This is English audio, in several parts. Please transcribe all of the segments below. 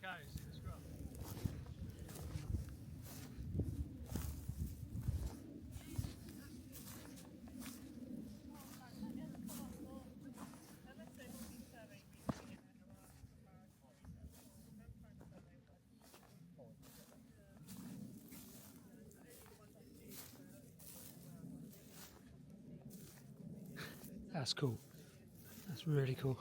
cows in the scrub. That's cool. That's really cool. I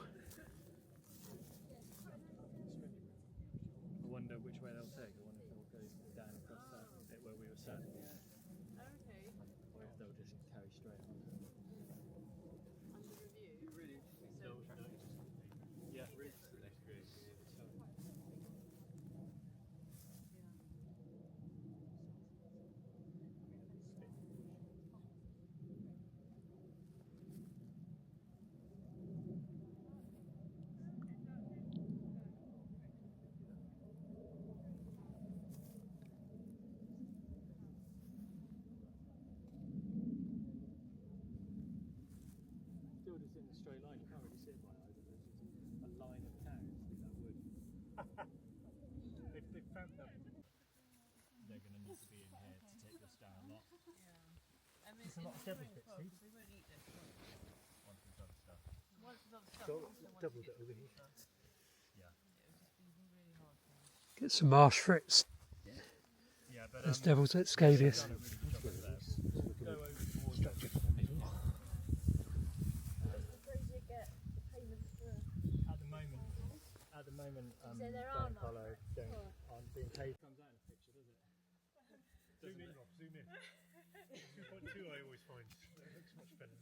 wonder which way they'll take. I wonder if they'll go down across that bit where we were sat. Okay. Or if they'll just carry straight on. Under review. Really? So Yeah. Still just in the straight line, you can't really see it by eyes, but there's just a line of cows through that wood. They've found them. They're going to need to be in here to take this down a lot. yeah. And There's a lot of devil bits, see? we won't eat this. Once we've done stuff. Once it's on stuff, So, also once double you get it over to here. stuff, Yeah. it would just be really hard for us. Get some marsh fritz. Yeah, but There's devils at Scabious. done a really good job of that. Go over towards that. At the moment, So there are Don't not follow, aren't being paid. Comes out in the picture, does it? Zoom in, Rob, zoom in. 2.2 I always find. That looks much better.